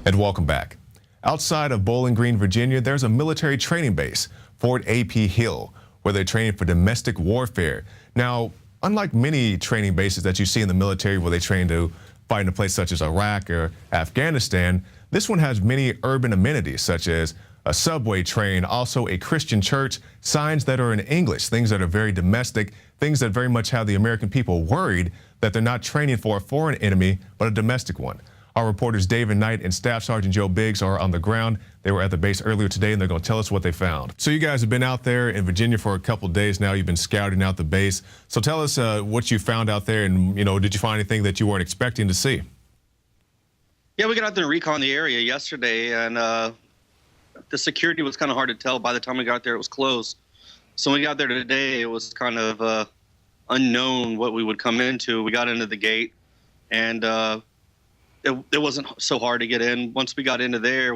And welcome back. Outside of Bowling Green, Virginia, there's a military training base, Fort A.P. Hill, where they're training for domestic warfare. Now, unlike many training bases that you see in the military where they train to fight in a place such as Iraq or Afghanistan, this one has many urban amenities such as a subway train, also a Christian church, signs that are in English, things that are very domestic, things that very much have the American people worried that they're not training for a foreign enemy, but a domestic one. Our reporters David Knight and Staff Sergeant Joe Biggs are on the ground. They were at the base earlier today, and they're going to tell us what they found. So you guys have been out there in Virginia for a couple of days now. You've been scouting out the base. So tell us what you found out there, and did you find anything that you weren't expecting to see? Yeah, we got out there and recon the area yesterday, and the security was kind of hard to tell. By the time we got there, it was closed. So when we got there today, it was kind of unknown what we would come into. We got into the gate, and it wasn't so hard to get in. Once we got into there,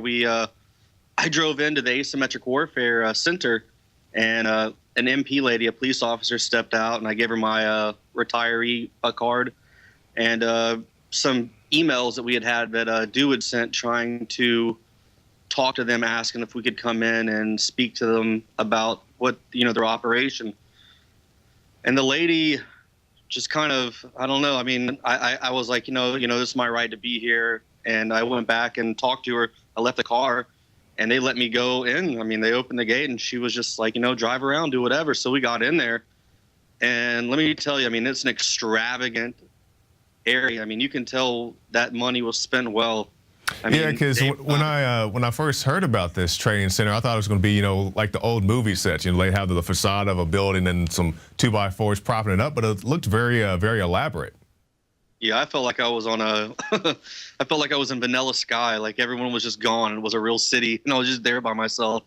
I drove into the Asymmetric Warfare Center, and an MP lady, a police officer, stepped out, and I gave her my retiree card and some emails that we had that Dew had sent trying to talk to them, asking if we could come in and speak to them about what, their operation. And the lady just kind of, I don't know. I mean, I was like, this is my right to be here. And I went back and talked to her. I left the car and they let me go in. I mean, they opened the gate and she was just like, drive around, do whatever. So we got in there, and let me tell you, I mean, it's an extravagant area. I mean, you can tell that money was spent well. Yeah, because when I first heard about this training center, I thought it was going to be, like the old movie sets. They have the facade of a building and some 2x4s propping it up, but it looked very, very elaborate. Yeah, I felt like I was on I felt like I was in Vanilla Sky. Like everyone was just gone. It was a real city, and I was just there by myself.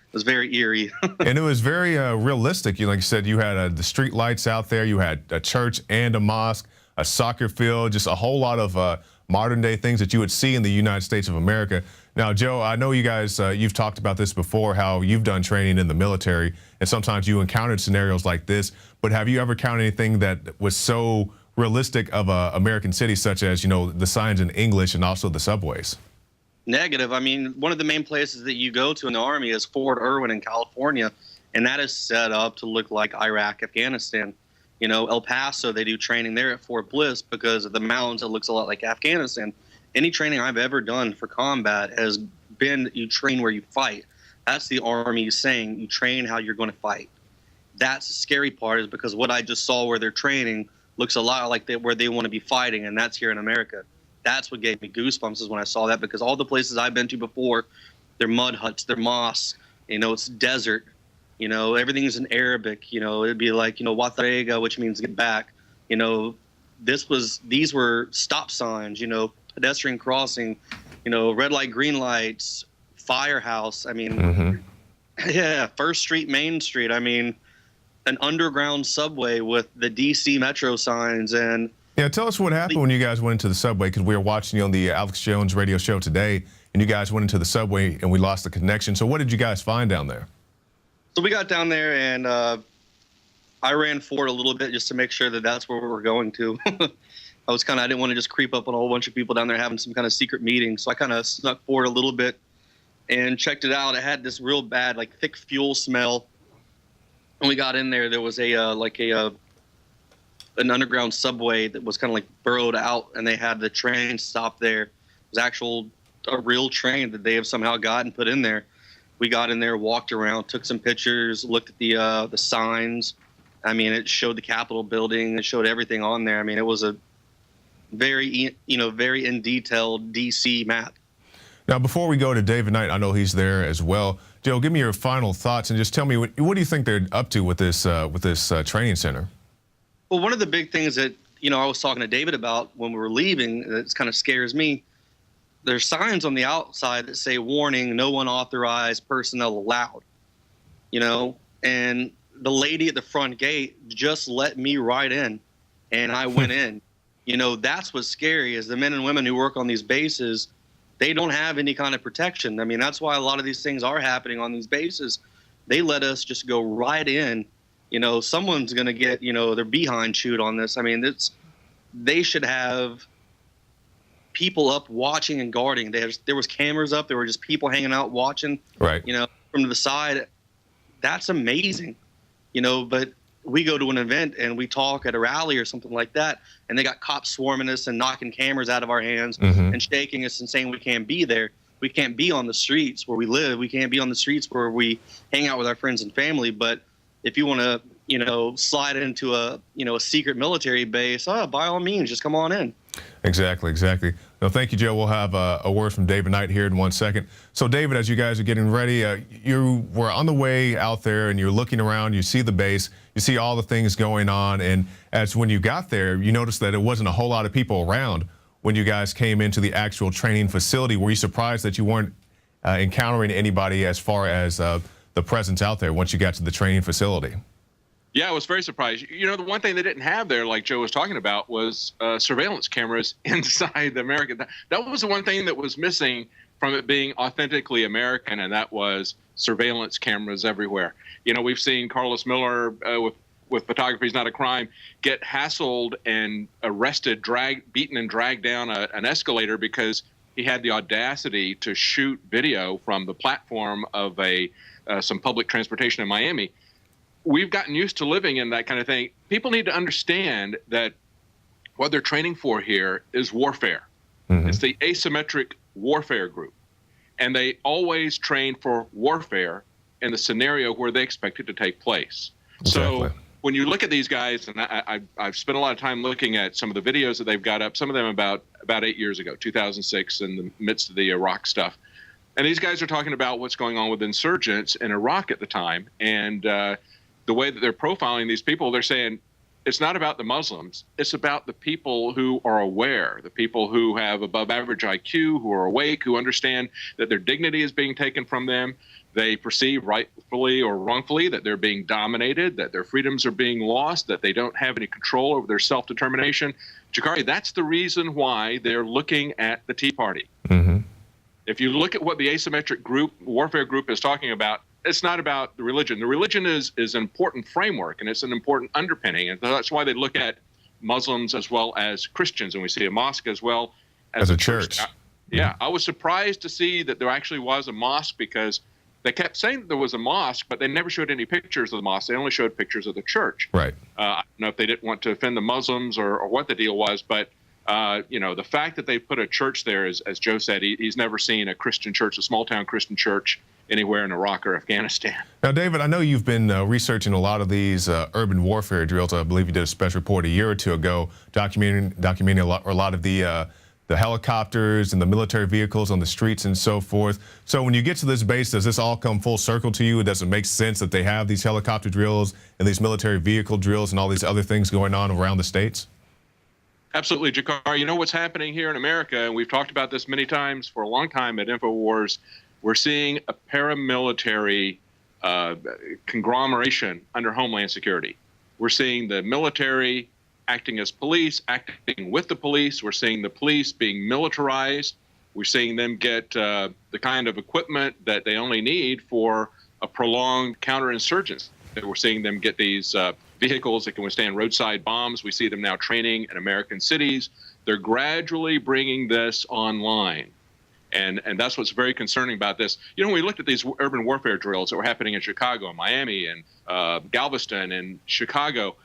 It was very eerie. And it was very realistic. Like you said, you had the street lights out there. You had a church and a mosque, a soccer field, just a whole lot of modern day things that you would see in the United States of America. Now, Joe, I know you guys, you've talked about this before, how you've done training in the military, and sometimes you encountered scenarios like this, but have you ever encountered anything that was so realistic of a American city, such as, the signs in English and also the subways? Negative. I mean, one of the main places that you go to in the Army is Fort Irwin in California, and that is set up to look like Iraq, Afghanistan. El Paso, they do training there at Fort Bliss because of the mountains. It looks a lot like Afghanistan. Any training I've ever done for combat has been that you train where you fight. That's the Army saying you train how you're going to fight. That's the scary part, is because what I just saw where they're training looks a lot like where they want to be fighting, and that's here in America. That's what gave me goosebumps, is when I saw that, because all the places I've been to before, they're mud huts, they're mosques, it's desert. Everything's in Arabic. It'd be like, Watarega, which means get back. These were stop signs, pedestrian crossing, red light, green lights, firehouse. I mean, yeah, First Street, Main Street. I mean, an underground subway with the DC Metro signs. And yeah, tell us what happened when you guys went into the subway, because we were watching you on the Alex Jones radio show today, and you guys went into the subway and we lost the connection. So what did you guys find down there? So we got down there, and I ran forward a little bit just to make sure that that's where we were going to. I didn't want to just creep up on a whole bunch of people down there having some kind of secret meeting. So I kind of snuck forward a little bit and checked it out. It had this real bad, like, thick fuel smell. When we got in there, there was an underground subway that was kind of like burrowed out, and they had the train stop there. It was a real train that they have somehow got and put in there. We got in there, walked around, took some pictures, looked at the signs. I mean, it showed the Capitol building. It showed everything on there. I mean, it was a very, very in detail DC map. Now, before we go to David Knight, I know he's there as well. Joe, give me your final thoughts and just tell me what do you think they're up to with this training center? Well, one of the big things that I was talking to David about when we were leaving that kind of scares me. There's signs on the outside that say, warning, no unauthorized personnel allowed, and the lady at the front gate just let me right in, and I went in. That's what's scary, is the men and women who work on these bases, they don't have any kind of protection. I mean, that's why a lot of these things are happening on these bases. They let us just go right in. Someone's going to get, their behind chewed on this. I mean, they should have people up watching and guarding. There was cameras up. There were just people hanging out watching. Right. You know, from the side. That's amazing. You know, but we go to an event and we talk at a rally or something like that, and they got cops swarming us and knocking cameras out of our hands and shaking us and saying we can't be there. We can't be on the streets where we live. We can't be on the streets where we hang out with our friends and family. But if you want to, you know, slide into a secret military base, by all means, just come on in. Exactly, exactly. No, thank you, Joe. We'll have a word from David Knight here in 1 second. So, David, as you guys are getting ready, you were on the way out there and you're looking around, you see the base, you see all the things going on. And as when you got there, you noticed that it wasn't a whole lot of people around when you guys came into the actual training facility. Were you surprised that you weren't encountering anybody as far as the presence out there once you got to the training facility? Yeah, I was very surprised. You know, the one thing they didn't have there, like Joe was talking about, was surveillance cameras inside the American. That was the one thing that was missing from it being authentically American, and that was surveillance cameras everywhere. You know, we've seen Carlos Miller with Photography is Not a Crime get hassled and arrested, beaten and dragged down an escalator because he had the audacity to shoot video from the platform of some public transportation in Miami. We've gotten used to living in that kind of thing. People need to understand that what they're training for here is warfare. It's the asymmetric warfare group. And they always train for warfare in the scenario where they expect it to take place. Exactly. So when you look at these guys, and I've spent a lot of time looking at some of the videos that they've got up, some of them about 8 years ago, 2006, in the midst of the Iraq stuff. And these guys are talking about what's going on with insurgents in Iraq at the time. And the way that they're profiling these people, they're saying it's not about the Muslims. It's about the people who are aware, the people who have above average IQ, who are awake, who understand that their dignity is being taken from them. They perceive rightfully or wrongfully that they're being dominated, that their freedoms are being lost, that they don't have any control over their self-determination. Jakari, that's the reason why they're looking at the Tea Party. If you look at what the asymmetric warfare group is talking about, it's not about the religion. The religion is an important framework, and it's an important underpinning. And that's why they look at Muslims as well as Christians, and we see a mosque as well as a church. Yeah, I was surprised to see that there actually was a mosque, because they kept saying that there was a mosque, but they never showed any pictures of the mosque. They only showed pictures of the church. Right. I don't know if they didn't want to offend the Muslims or what the deal was, but you know, the fact that they put a church there, as Joe said, he's never seen a Christian church, a small-town Christian church, anywhere in Iraq or Afghanistan. Now, David, I know you've been researching a lot of these urban warfare drills. I believe you did a special report a year or two ago documenting a lot of the helicopters and the military vehicles on the streets and so forth. So when you get to this base, does this all come full circle to you? Does it make sense that they have these helicopter drills and these military vehicle drills and all these other things going on around the states? Absolutely, Jakar. You know what's happening here in America, and we've talked about this many times for a long time at INFOWARS, we're seeing a paramilitary conglomeration under Homeland Security. We're seeing the military acting as police, acting with the police. We're seeing the police being militarized. We're seeing them get the kind of equipment that they only need for a prolonged counterinsurgency. We're seeing them get these vehicles that can withstand roadside bombs. We see them now training in American cities. They're gradually bringing this online. And that's what's very concerning about this. You know, when we looked at these urban warfare drills that were happening in Chicago and Miami and Galveston and Chicago,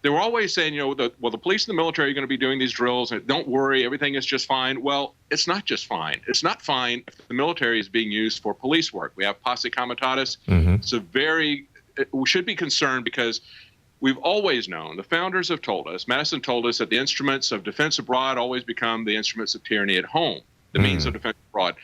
they were always saying, you know, the police and the military are going to be doing these drills, and don't worry, everything is just fine. Well, it's not just fine. It's not fine if the military is being used for police work. We have posse comitatus. We should be concerned, because we've always known, the founders have told us, Madison told us, that the instruments of defense abroad always become the instruments of tyranny at home, the means of defense abroad.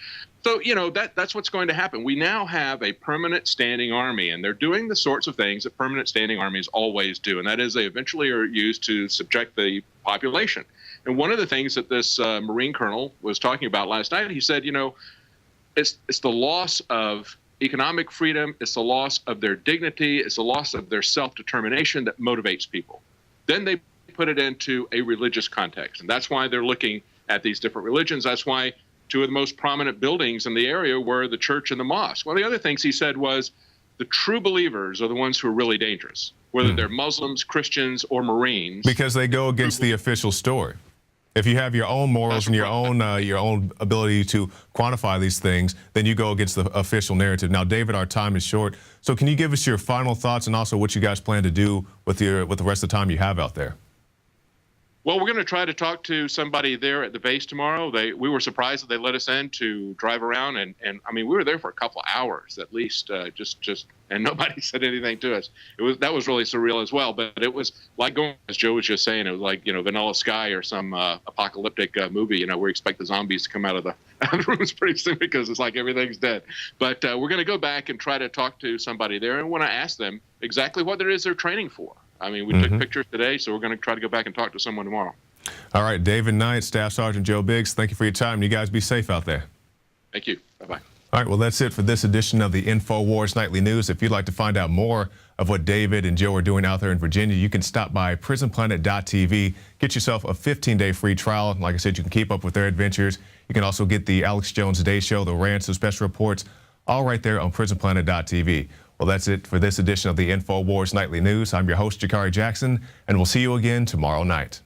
So, you know, that's what's going to happen. We now have a permanent standing army, and they're doing the sorts of things that permanent standing armies always do, and that is they eventually are used to subject the population. And one of the things that this Marine colonel was talking about last night, he said, you know, it's the loss of economic freedom, it's the loss of their dignity, it's the loss of their self-determination that motivates people. Then they put it into a religious context, and that's why they're looking at these different religions. That's why two of the most prominent buildings in the area were the church and the mosque. One of the other things he said was the true believers are the ones who are really dangerous, whether they're Muslims, Christians, or Marines. Because they go against the official story. If you have your own morals and your own ability to quantify these things, then you go against the official narrative. Now, David, our time is short, so can you give us your final thoughts and also what you guys plan to do with the rest of the time you have out there? Well, we're going to try to talk to somebody there at the base tomorrow. We were surprised that they let us in to drive around, and I mean, we were there for a couple of hours at least, and nobody said anything to us. That was really surreal as well. But it was like going, as Joe was just saying, it was like Vanilla Sky or some apocalyptic movie. We expect the zombies to come out of the rooms pretty soon because it's like everything's dead. But we're going to go back and try to talk to somebody there, and want to ask them exactly what it is they're training for. I mean, we took pictures today, so we're going to try to go back and talk to someone tomorrow. All right, David Knight, Staff Sergeant Joe Biggs, thank you for your time. You guys be safe out there. Thank you. Bye-bye. All right, well, that's it for this edition of the INFOWARS Nightly News. If you'd like to find out more of what David and Joe are doing out there in Virginia, you can stop by prisonplanet.tv, get yourself a 15-day free trial. Like I said, you can keep up with their adventures. You can also get the Alex Jones Day Show, the rants, the special reports, all right there on prisonplanet.tv. Well, that's it for this edition of the INFOWARS Nightly News. I'm your host, Jakari Jackson, and we'll see you again tomorrow night.